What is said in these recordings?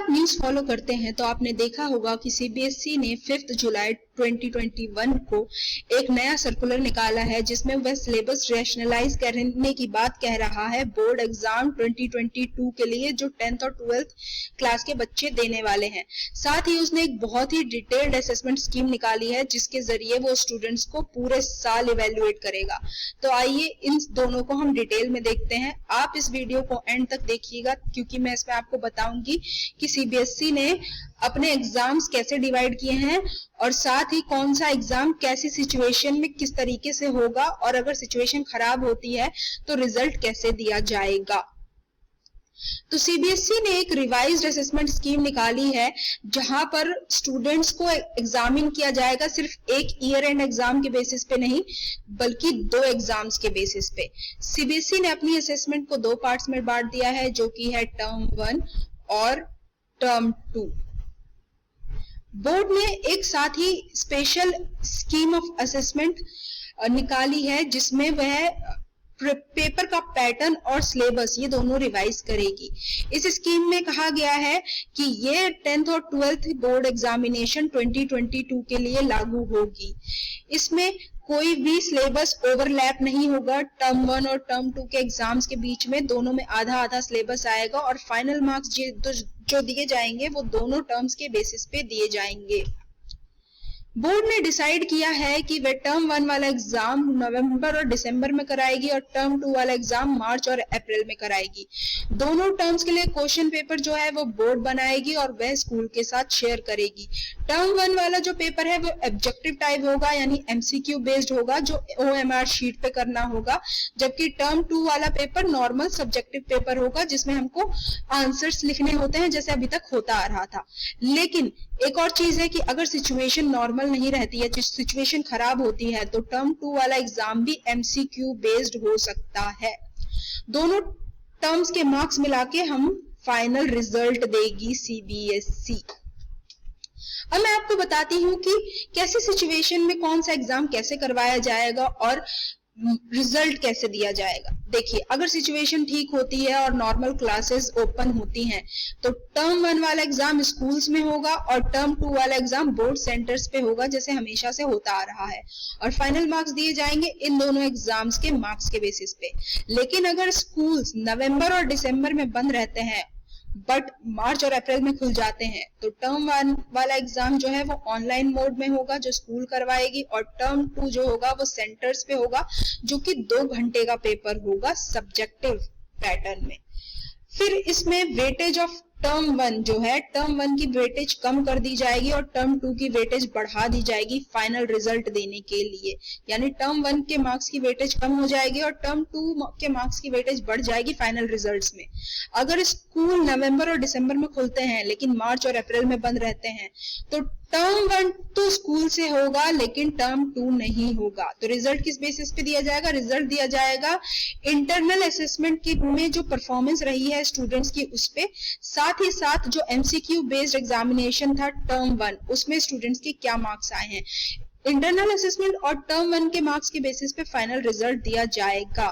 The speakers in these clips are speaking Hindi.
आप न्यूज फॉलो करते हैं तो आपने देखा होगा कि सीबीएसई ने 5 जुलाई 2021 को एक नया सर्कुलर निकाला है जिसमें वह सिलेबस रैशनलाइज करने की बात कह रहा है बोर्ड एग्जाम 2022 के लिए जो 10th और 12th क्लास के बच्चे देने वाले हैं। साथ ही उसने एक बहुत ही डिटेल्ड असेसमेंट स्कीम निकाली है जिसके जरिए वो स्टूडेंट्स को पूरे साल इवेल्युएट करेगा। तो आइए इन दोनों को हम डिटेल में देखते हैं। आप इस वीडियो को एंड तक देखिएगा क्योंकि मैं इसमें आपको बताऊंगी कि सीबीएसई ने अपने एग्जाम्स कैसे डिवाइड किए हैं और साथ ही कौन सा एग्जाम कैसी सिचुएशन में किस तरीके से होगा और अगर सिचुएशन खराब होती है तो रिजल्ट कैसे दिया जाएगा। तो सीबीएसई ने एक रिवाइज्ड असेसमेंट स्कीम निकाली है जहां पर स्टूडेंट्स को एग्जामिन किया जाएगा सिर्फ एक ईयर एंड एग्जाम के बेसिस पे नहीं बल्कि 2 एग्जाम्स के बेसिस पे। सीबीएसई ने अपनी असेसमेंट को 2 पार्ट्स में बांट दिया है जो कि है टर्म 1 और टर्म 2। बोर्ड ने एक साथ ही स्पेशल स्कीम ऑफ असेसमेंट निकाली है जिसमें वह पेपर का पैटर्न और सिलेबस ये दोनों रिवाइज करेगी। इस स्कीम में कहा गया है कि ये 10th और 12th बोर्ड एग्जामिनेशन 2022 के लिए लागू होगी। इसमें कोई भी सिलेबस ओवरलैप नहीं होगा। टर्म 1 और टर्म 2 के एग्जाम्स के बीच में दोनों में आधा आधा सिलेबस आएगा और फाइनल मार्क्स जो दिए जाएंगे वो दोनों टर्म्स के बेसिस पे दिए जाएंगे। बोर्ड ने डिसाइड किया है कि वे टर्म 1 वाला एग्जाम नवंबर और दिसंबर में कराएगी और टर्म 2 वाला एग्जाम मार्च और अप्रैल में कराएगी। दोनों टर्म्स के लिए क्वेश्चन पेपर जो है वो बोर्ड बनाएगी और वह स्कूल के साथ शेयर करेगी। टर्म 1 वाला जो पेपर है वो ऑब्जेक्टिव टाइप होगा यानी एमसीक्यू बेस्ड होगा जो ओएमआर शीट पे करना होगा, जबकि टर्म 2 वाला पेपर नॉर्मल सब्जेक्टिव पेपर होगा जिसमें हमको आंसर्स लिखने होते हैं जैसे अभी तक होता आ रहा था। लेकिन एक और चीज है कि अगर सिचुएशन नॉर्मल नहीं रहती है, सिचुएशन खराब होती है तो टर्म 2 वाला एग्जाम भी एमसीक्यू बेस्ड हो सकता है। दोनों टर्म्स के मार्क्स मिला के हम फाइनल रिजल्ट देगी सीबीएसई। अब मैं आपको बताती हूँ कि कैसे सिचुएशन में कौन सा एग्जाम कैसे करवाया जाएगा और रिजल्ट कैसे दिया जाएगा। देखिए, अगर सिचुएशन ठीक होती है और नॉर्मल क्लासेस ओपन होती हैं तो टर्म 1 वाला एग्जाम स्कूल्स में होगा और टर्म 2 वाला एग्जाम बोर्ड सेंटर्स पे होगा जैसे हमेशा से होता आ रहा है और फाइनल मार्क्स दिए जाएंगे इन दोनों एग्जाम्स के मार्क्स के बेसिस पे। लेकिन अगर स्कूल्स नवंबर और दिसंबर में बंद रहते हैं बट मार्च और अप्रैल में खुल जाते हैं तो टर्म 1 वाला एग्जाम जो है वो ऑनलाइन मोड में होगा जो स्कूल करवाएगी और टर्म 2 जो होगा वो सेंटर्स पे होगा जो कि 2 घंटे का पेपर होगा सब्जेक्टिव पैटर्न में। फिर इसमें वेटेज ऑफ टर्म 1 जो है टर्म 1 की वेटेज कम कर दी जाएगी और टर्म 2 की वेटेज बढ़ा दी जाएगी फाइनल रिजल्ट देने के लिए। यानी टर्म 1 के मार्क्स की वेटेज कम हो जाएगी और टर्म 2 के मार्क्स की वेटेज बढ़ जाएगी फाइनल रिजल्ट्स में। अगर स्कूल नवंबर और दिसंबर में खुलते हैं लेकिन मार्च और अप्रैल में बंद रहते हैं तो टर्म 1 तो स्कूल से होगा लेकिन टर्म 2 नहीं होगा। तो रिजल्ट किस बेसिस पे दिया जाएगा? रिजल्ट दिया जाएगा इंटरनल असेसमेंट की में जो परफॉर्मेंस रही है स्टूडेंट्स की उस पे, साथ ही साथ जो एमसीक्यू बेस्ड एग्जामिनेशन था टर्म 1 उसमें स्टूडेंट्स के क्या मार्क्स आए हैं। इंटरनल असेसमेंट और टर्म 1 के मार्क्स के बेसिस पे फाइनल रिजल्ट दिया जाएगा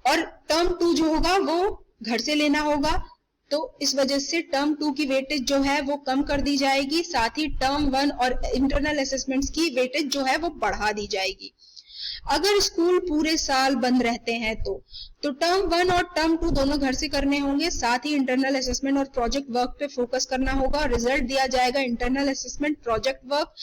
और टर्म 2 जो होगा वो घर से लेना होगा। तो इस वजह से टर्म 2 की वेटेज जो है वो कम कर दी जाएगी, साथ ही टर्म 1 और इंटरनल असेसमेंट्स की वेटेज जो है वो बढ़ा दी जाएगी। अगर स्कूल पूरे साल बंद रहते हैं तो टर्म 1 और टर्म 2 दोनों घर से करने होंगे, साथ ही इंटरनल असेसमेंट और प्रोजेक्ट वर्क पे फोकस करना होगा। रिजल्ट दिया जाएगा internal assessment, project work,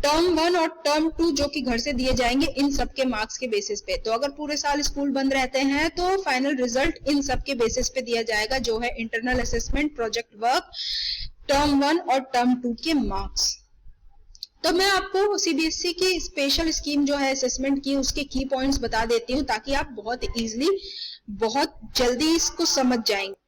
term 1 और टर्म 2 जो कि घर से दिए जाएंगे इन सब के मार्क्स के बेसिस पे। तो अगर पूरे साल स्कूल बंद रहते हैं तो फाइनल रिजल्ट इन सब के बेसिस पे दिया जाएगा जो है internal assessment, project work, term 1 और टर्म 2 के मार्क्स। तो मैं आपको सीबीएसई की स्पेशल स्कीम जो है असेसमेंट की उसके की पॉइंट्स बता देती हूँ ताकि आप बहुत इजीली बहुत जल्दी इसको समझ जाएंगे।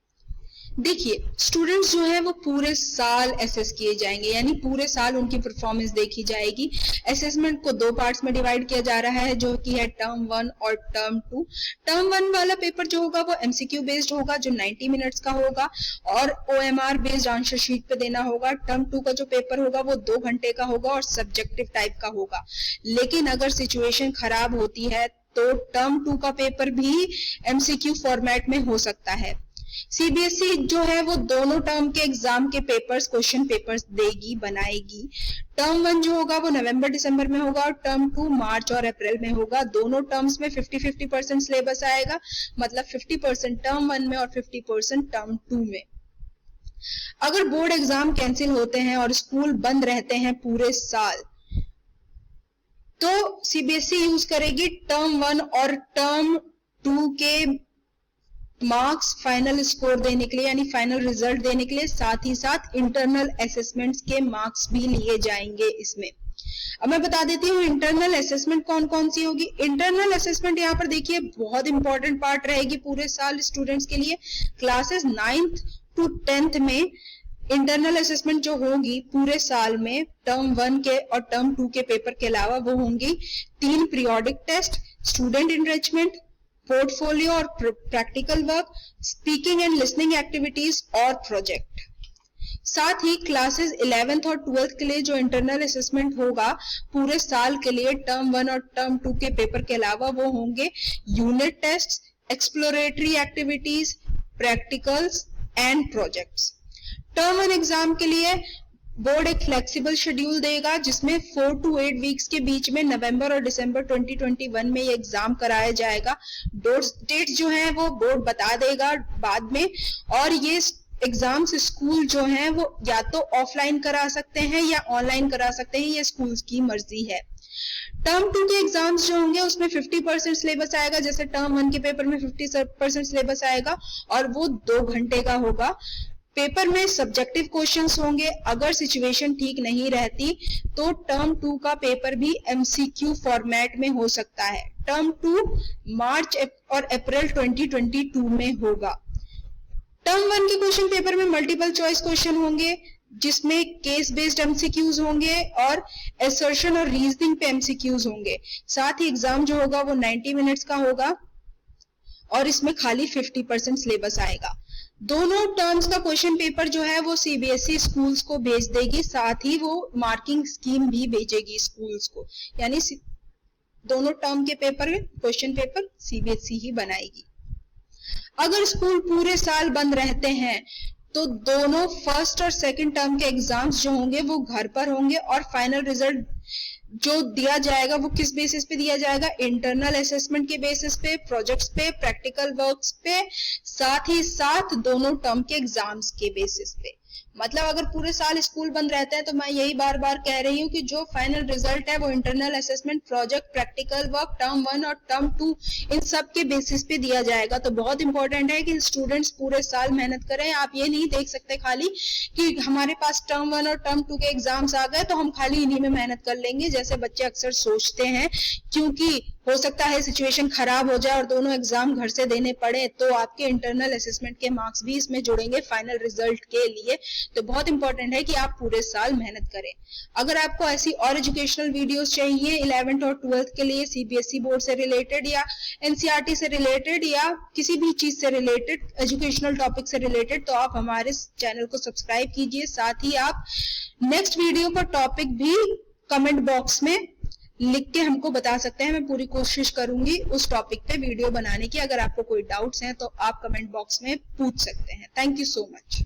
देखिए, स्टूडेंट्स जो है वो पूरे साल एसेस किए जाएंगे यानी पूरे साल उनकी परफॉर्मेंस देखी जाएगी। असेसमेंट को 2 पार्ट्स में डिवाइड किया जा रहा है जो कि है टर्म 1 और टर्म 2। टर्म 1 वाला पेपर जो होगा वो एमसीक्यू बेस्ड होगा जो 90 मिनट्स का होगा और ओएमआर बेस्ड आंसर शीट पे देना होगा। टर्म 2 का जो पेपर होगा वो 2 घंटे का होगा और सब्जेक्टिव टाइप का होगा। लेकिन अगर सिचुएशन खराब होती है तो टर्म 2 का पेपर भी एमसीक्यू फॉर्मेट में हो सकता है। सीबीएसई जो है वो दोनों टर्म के एग्जाम के पेपर्स, क्वेश्चन पेपर्स देगी, बनाएगी। टर्म 1 जो होगा वो नवंबर दिसंबर में होगा और टर्म 2 मार्च और अप्रैल में होगा। दोनों टर्म्स में 50-50% सिलेबस आएगा, मतलब 50% टर्म 1 में और 50% टर्म 2 में। अगर बोर्ड एग्जाम कैंसिल होते हैं और स्कूल बंद रहते हैं पूरे साल, तो सीबीएसई यूज करेगी टर्म 1 और टर्म 2 के मार्क्स फाइनल स्कोर देने के लिए, यानी फाइनल रिजल्ट देने के लिए। साथ ही साथ इंटरनल असेसमेंट्स के मार्क्स भी लिए जाएंगे इसमें। अब मैं बता देती हूँ इंटरनल असेसमेंट कौन कौन सी होगी। इंटरनल असेसमेंट यहाँ पर देखिए बहुत इंपॉर्टेंट पार्ट रहेगी पूरे साल स्टूडेंट्स के लिए। क्लासेस 9th to 10th में इंटरनल असेसमेंट जो होगी पूरे साल में, टर्म 1 के और टर्म 2 के पेपर के अलावा वो होंगी 3 periodic test, student enrichment, portfolio और practical work, speaking and listening activities और प्रोजेक्ट। साथ ही क्लासेस 11th और 12th के लिए जो इंटरनल असेसमेंट होगा पूरे साल के लिए, टर्म 1 और टर्म 2 के पेपर के अलावा वो होंगे unit test, exploratory activities, practicals and projects. Term 1 exam के लिए बोर्ड एक फ्लेक्सिबल शेड्यूल देगा जिसमें 4 to 8 वीक्स के बीच में नवंबर और दिसंबर 2021 में ये एग्जाम कराया जाएगा। डेट जो है वो बोर्ड बता देगा बाद में, और ये एग्जाम्स स्कूल जो हैं वो या तो ऑफलाइन करा सकते हैं या ऑनलाइन करा सकते हैं, ये स्कूल की मर्जी है। टर्म 2 के एग्जाम्स जो होंगे उसमें 50% सिलेबस आएगा, जैसे टर्म 1 के पेपर में 50% सिलेबस आएगा और वो 2 घंटे का होगा। पेपर में सब्जेक्टिव क्वेश्चंस होंगे। अगर सिचुएशन ठीक नहीं रहती तो टर्म 2 का पेपर भी एमसीक्यू फॉर्मेट में हो सकता है। टर्म 2 मार्च और अप्रैल 2022 में होगा। टर्म 1 के क्वेश्चन पेपर में मल्टीपल चॉइस क्वेश्चन होंगे जिसमें केस बेस्ड एमसीक्यूज होंगे और असर्शन और रीजनिंग पे एमसीक्यूज होंगे। साथ ही एग्जाम जो होगा वो 90 मिनट्स का होगा और इसमें खाली 50% सिलेबस आएगा। दोनों टर्म्स का क्वेश्चन पेपर जो है वो सीबीएसई स्कूल्स को भेज देगी, साथ ही वो मार्किंग स्कीम भी भेजेगी स्कूल्स को, यानी दोनों टर्म के पेपर क्वेश्चन पेपर सीबीएसई ही बनाएगी। अगर स्कूल पूरे साल बंद रहते हैं तो दोनों फर्स्ट और सेकंड टर्म के एग्जाम्स जो होंगे वो घर पर होंगे और फाइनल रिजल्ट जो दिया जाएगा वो किस बेसिस पे दिया जाएगा, इंटरनल असेसमेंट के बेसिस पे, प्रोजेक्ट्स पे, प्रैक्टिकल वर्क्स पे, साथ ही साथ दोनों टर्म के एग्जाम्स के बेसिस पे। मतलब अगर पूरे साल स्कूल बंद रहते हैं तो मैं यही बार बार कह रही हूँ कि जो फाइनल रिजल्ट है वो internal assessment, project, practical work, term 1 और टर्म 2 इन सब के बेसिस पे दिया जाएगा। तो बहुत इंपॉर्टेंट है कि स्टूडेंट्स पूरे साल मेहनत करें। आप ये नहीं देख सकते खाली कि हमारे पास टर्म 1 और टर्म 2 के एग्जाम्स आ गए तो हम खाली इन्हीं में मेहनत कर लेंगे, जैसे बच्चे अक्सर सोचते हैं, क्योंकि हो सकता है सिचुएशन खराब हो जाए और दोनों एग्जाम घर से देने पड़े तो आपके इंटरनल असेसमेंट के मार्क्स भी इसमें जुड़ेंगे फाइनल रिजल्ट के लिए। तो बहुत इंपॉर्टेंट है कि आप पूरे साल मेहनत करें। अगर आपको ऐसी और एजुकेशनल वीडियोस चाहिए 11th और 12th के लिए सीबीएसई बोर्ड से रिलेटेड या एनसीईआरटी से रिलेटेड या किसी भी चीज से रिलेटेड, एजुकेशनल टॉपिक से रिलेटेड, तो आप हमारे चैनल को सब्सक्राइब कीजिए। साथ ही आप नेक्स्ट वीडियो का टॉपिक भी कमेंट बॉक्स में लिख के हमको बता सकते हैं। मैं पूरी कोशिश करूंगी उस टॉपिक पे वीडियो बनाने की। अगर आपको कोई डाउट्स हैं तो आप कमेंट बॉक्स में पूछ सकते हैं। Thank you so much.